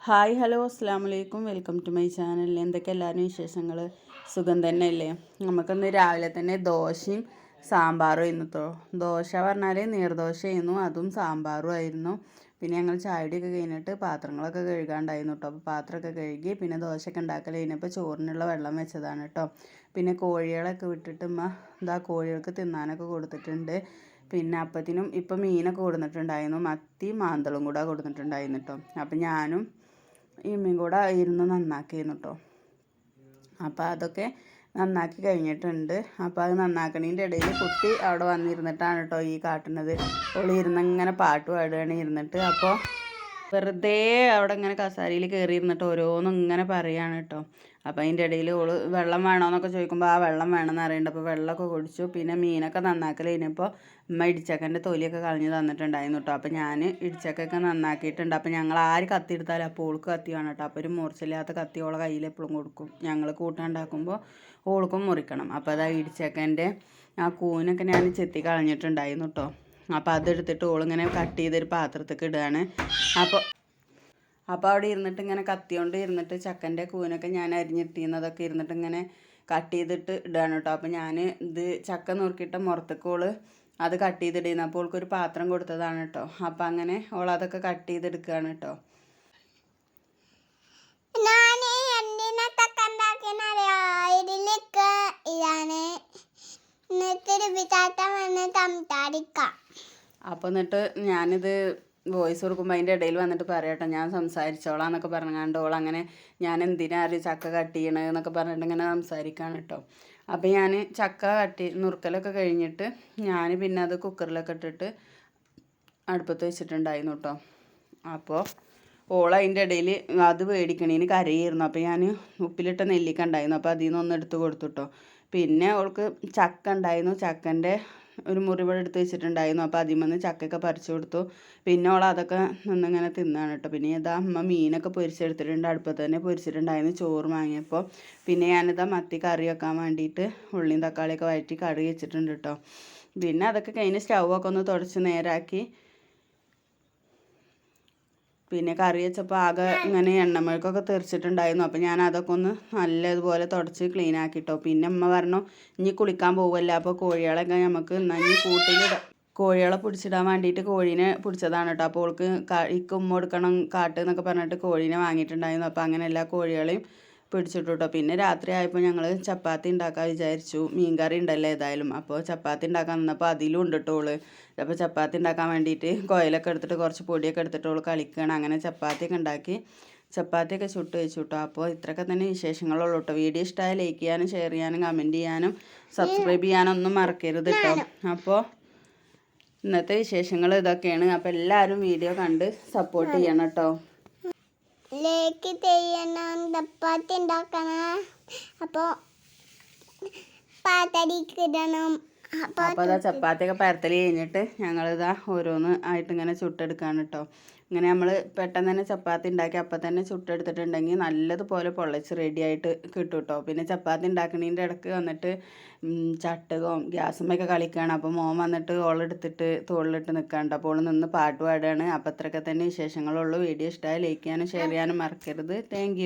Hi hello അസ്സാം വലൈക്കും welcome to my channel. എന്തൊക്കെ എല്ലാവരും വിശേഷങ്ങൾ? സുഖം തന്നെ അല്ലേ? നമുക്കിന്ന് രാവിലെ തന്നെ ദോശയും സാമ്പാറും ആയിരുന്നു കേട്ടോ. ദോശ പറഞ്ഞാൽ നീർദോശയായിരുന്നു, അതും സാമ്പാറും ആയിരുന്നു. പിന്നെ ഞങ്ങൾ ചായയുടെയൊക്കെ കഴിഞ്ഞിട്ട് പാത്രങ്ങളൊക്കെ കഴുകാണ്ടായിരുന്നു കേട്ടോ. അപ്പോൾ പാത്രമൊക്കെ കഴുകി പിന്നെ ദോശയൊക്കെ ഉണ്ടാക്കൽ കഴിഞ്ഞപ്പോൾ ചോറിനുള്ള വെള്ളം വെച്ചതാണ് കേട്ടോ. പിന്നെ കോഴികളൊക്കെ വിട്ടിട്ട് ഇതാ കോഴികൾക്ക് തിന്നാനൊക്കെ കൊടുത്തിട്ടുണ്ട്. പിന്നെ അപ്പത്തിനും ഇപ്പം മീനൊക്കെ കൊടുത്തിട്ടുണ്ടായിരുന്നു, മത്തി മാന്തളും കൂടെ കൊടുത്തിട്ടുണ്ടായിരുന്നു കേട്ടോ. അപ്പം ഞാനും ഇമ്മയും കൂടെ ഇരുന്ന് നന്നാക്കിയിരുന്നു കേട്ടോ. അപ്പോൾ അതൊക്കെ നന്നാക്കി കഴിഞ്ഞിട്ടുണ്ട്. അപ്പോൾ അത് നന്നാക്കണതിൻ്റെ ഇടയിൽ കുട്ടി അവിടെ വന്നിരുന്നിട്ടാണ് കേട്ടോ ഈ കാട്ടുന്നത്. ഓള് ഇരുന്നിങ്ങനെ പാട്ട് പാടുകയാണ് ഇരുന്നിട്ട്. അപ്പോൾ വെറുതെ അവിടെ ഇങ്ങനെ കസാരയിൽ കയറി ഇരുന്നിട്ട് ഓരോന്നും ഇങ്ങനെ പറയുകയാണ് കേട്ടോ. അപ്പോൾ അതിൻ്റെ ഇടയിൽ ഓള് വെള്ളം വേണമെന്നൊക്കെ ചോദിക്കുമ്പോൾ ആ വെള്ളം വേണമെന്ന് അറിയണ്ട. അപ്പോൾ വെള്ളമൊക്കെ കുടിച്ചു. പിന്നെ മീനൊക്കെ നന്നാക്കൽ കഴിഞ്ഞപ്പോൾ ഉമ്മ ഇടിച്ചക്കൻ്റെ തൊലിയൊക്കെ കളഞ്ഞ് തന്നിട്ടുണ്ടായിരുന്നു കേട്ടോ. അപ്പോൾ ഞാൻ ഇടിച്ചക്കൊക്കെ നന്നാക്കിയിട്ടുണ്ട്. അപ്പോൾ ഞങ്ങൾ ആര് കത്തി എടുത്താലും അപ്പോൾ ഓൾക്ക് കത്തി വേണം കേട്ടോ. അപ്പോൾ ഒരു മൂർച്ചയില്ലാത്ത കത്തി ഓളെ കയ്യിൽ എപ്പോഴും കൊടുക്കും. ഞങ്ങൾ കൂട്ടുണ്ടാക്കുമ്പോൾ ഓൾക്കും മുറിക്കണം. അപ്പോൾ അതാ ഇടിച്ചക്കൻ്റെ ആ കൂനൊക്കെ ഞാൻ ചെത്തി കളഞ്ഞിട്ടുണ്ടായിരുന്നു കേട്ടോ. അപ്പോൾ അതെടുത്തിട്ട് ഓളിങ്ങനെ കട്ട് ചെയ്തൊരു പാത്രത്തേക്ക് ഇടുകയാണ്. അപ്പോൾ അവിടെ ഇരുന്നിട്ട് ഇങ്ങനെ കത്തിയോണ്ട് ഇരുന്നിട്ട് ചക്കൻ്റെ കൂനൊക്കെ ഞാൻ അരിഞ്ഞിട്ടിരുന്നതൊക്കെ ഇരുന്നിട്ട് ഇങ്ങനെ കട്ട് ചെയ്തിട്ട് ഇടുകയാണ് കേട്ടോ. അപ്പോൾ ഞാൻ ഇത് ചക്ക നുറുക്കിയിട്ട് മുറത്തേക്കോള് അത് കട്ട് ചെയ്തിടുന്നു. അപ്പോൾ ഓൾക്കൊരു പാത്രം കൊടുത്തതാണ് കേട്ടോ. അപ്പോൾ അങ്ങനെ ഓളതൊക്കെ കട്ട് ചെയ്തെടുക്കുകയാണ് കേട്ടോ. അപ്പോൾ എന്നിട്ട് ഞാനിത് വോയിസ് കൊടുക്കുമ്പോൾ അതിൻ്റെ ഇടയിൽ വന്നിട്ട് പറയട്ടെ, ഞാൻ സംസാരിച്ചോളാം എന്നൊക്കെ പറഞ്ഞാണ്ട് ഓൾ അങ്ങനെ ഞാൻ എന്തിനാ ചക്ക കട്ട് ചെയ്യണത് എന്നൊക്കെ പറഞ്ഞിട്ട് ഇങ്ങനെ സംസാരിക്കുകയാണ് കേട്ടോ. അപ്പോൾ ഞാൻ ചക്ക നുറുക്കലൊക്കെ കഴിഞ്ഞിട്ട് ഞാൻ പിന്നെ അത് കുക്കറിലൊക്കെ ഇട്ടിട്ട് അടുപ്പത്ത് വെച്ചിട്ടുണ്ടായിരുന്നു കേട്ടോ. അപ്പോൾ ഓൾ അതിൻ്റെ ഇടയിൽ അത് മേടിക്കണേന് കരയായിരുന്നു. അപ്പോൾ ഞാൻ ഉപ്പിലിട്ട നെല്ലിക്ക ഉണ്ടായിരുന്നു, അപ്പോൾ അതിൽ നിന്നൊന്ന് എടുത്ത് കൊടുത്തു കേട്ടോ. പിന്നെ ഓൾക്ക് ചക്ക ഉണ്ടായിരുന്നു, ചക്കൻ്റെ ഒരു മുറിവിടെ എടുത്ത് വെച്ചിട്ടുണ്ടായിരുന്നു. അപ്പോൾ അതിൽ നിന്ന് ചക്കയൊക്കെ പറിച്ചു കൊടുത്തു. പിന്നെ ഓൾ അതൊക്കെ നിന്നിങ്ങനെ തിന്നാണ് കേട്ടോ. പിന്നെ ഇതാ അമ്മ മീനൊക്കെ പൊരിച്ചെടുത്തിട്ടുണ്ട്, അടുപ്പത്ത് തന്നെ പൊരിച്ചിട്ടുണ്ടായിരുന്നു ചോറ് വാങ്ങിയപ്പോൾ. പിന്നെ ഞാനിതാ മത്തി കറി വെക്കാൻ വേണ്ടിയിട്ട് ഉള്ളിയും തക്കാളിയൊക്കെ വഴറ്റി കറി വെച്ചിട്ടുണ്ട് കേട്ടോ. പിന്നെ അതൊക്കെ കഴിഞ്ഞ് സ്റ്റൗവൊക്കെ ഒന്ന് തുടച്ച് നേരാക്കി പിന്നെ കറി വെച്ചപ്പോൾ ആകെ ഇങ്ങനെ എണ്ണമഴക്കൊക്കെ തെറിച്ചിട്ടുണ്ടായിരുന്നു. അപ്പോൾ ഞാൻ അതൊക്കെ ഒന്ന് നല്ലതുപോലെ തുടച്ച് ക്ലീൻ ആക്കിട്ടോ. പിന്നെ അമ്മ പറഞ്ഞു ഇനി കുളിക്കാൻ പോവുമല്ലോ, അപ്പോൾ കോഴികളൊക്കെ നമുക്ക് ഇനി കോഴികളെ പിടിച്ചിടാൻ വേണ്ടിയിട്ട് കോഴീനെ പിടിച്ചതാണ് കേട്ടോ. അപ്പോൾ അവൾക്ക് ഇക്ക് ഉമ്മ കൊടുക്കണം കാട്ട് എന്നൊക്കെ പറഞ്ഞിട്ട് കോഴീനെ വാങ്ങിയിട്ടുണ്ടായിരുന്നു. അപ്പോൾ അങ്ങനെ എല്ലാ കോഴികളെയും പിടിച്ചിട്ടു കേട്ടോ. പിന്നെ രാത്രി ആയപ്പോൾ ഞങ്ങൾ ചപ്പാത്തി ഉണ്ടാക്കാൻ വിചാരിച്ചു. മീൻകറി ഉണ്ടല്ലോ ഏതായാലും. അപ്പോൾ ചപ്പാത്തി ഉണ്ടാക്കാൻ നിന്നപ്പോൾ അതിലും ഉണ്ട് കേട്ടോ ഓള്. അപ്പോൾ ചപ്പാത്തി ഉണ്ടാക്കാൻ വേണ്ടിയിട്ട് കോയിലൊക്കെ എടുത്തിട്ട് കുറച്ച് പൊടിയൊക്കെ എടുത്തിട്ട് ഓള് കളിക്കുകയാണ്. അങ്ങനെ ചപ്പാത്തിയൊക്കെ ഉണ്ടാക്കി ചപ്പാത്തിയൊക്കെ ചുട്ട് വെച്ചു കേട്ടോ. അപ്പോൾ ഇത്രയൊക്കെ തന്നെ വിശേഷങ്ങളുള്ളൂ കേട്ടോ. വീഡിയോ ഇഷ്ടമായ ലൈക്ക് ചെയ്യാനും ഷെയർ ചെയ്യാനും കമൻറ്റ് ചെയ്യാനും സബ്സ്ക്രൈബ് ചെയ്യാനൊന്നും മറക്കരുത് കേട്ടോ. അപ്പോൾ ഇന്നത്തെ വിശേഷങ്ങൾ ഇതൊക്കെയാണ്. അപ്പോൾ എല്ലാവരും വീഡിയോ കണ്ട് സപ്പോർട്ട് ചെയ്യണം കേട്ടോ. ലേക്ക് ചെയ്യണം, ചപ്പാത്തി ഉണ്ടാക്കണം, അപ്പോൾ പാത്തടിക്കിടണം. അപ്പോൾ അതാ ചപ്പാത്തിയൊക്കെ പരത്തൽ കഴിഞ്ഞിട്ട് ഞങ്ങളിതാ ഓരോന്ന് ആയിട്ട് ഇങ്ങനെ ചുട്ടെടുക്കുകയാണ് കേട്ടോ. ഇങ്ങനെ നമ്മൾ പെട്ടെന്ന് തന്നെ ചപ്പാത്തി ഉണ്ടാക്കി അപ്പം തന്നെ ചുട്ടെടുത്തിട്ടുണ്ടെങ്കിൽ നല്ലതുപോലെ പൊള്ളച്ച് റെഡിയായിട്ട് കിട്ടും കേട്ടോ. പിന്നെ ചപ്പാത്തി ഉണ്ടാക്കണതിൻ്റെ ഇടയ്ക്ക് വന്നിട്ട് ചട്ടകവും ഗ്യാസുമൊക്കെ കളിക്കുകയാണ്. അപ്പോൾ മോൻ വന്നിട്ട് ഓളെടുത്തിട്ട് തോളിലിട്ട് നിൽക്കാണ്ട്. അപ്പോൾ ഓൾ നിന്ന് പാട്ട് പാടുകയാണ്. അപ്പോൾ അത്രയൊക്കെ തന്നെ വിശേഷങ്ങളുള്ളൂ. വീഡിയോ ഇഷ്ടമായി ലൈക്ക് ചെയ്യാനും ഷെയർ ചെയ്യാനും മറക്കരുത്. താങ്ക്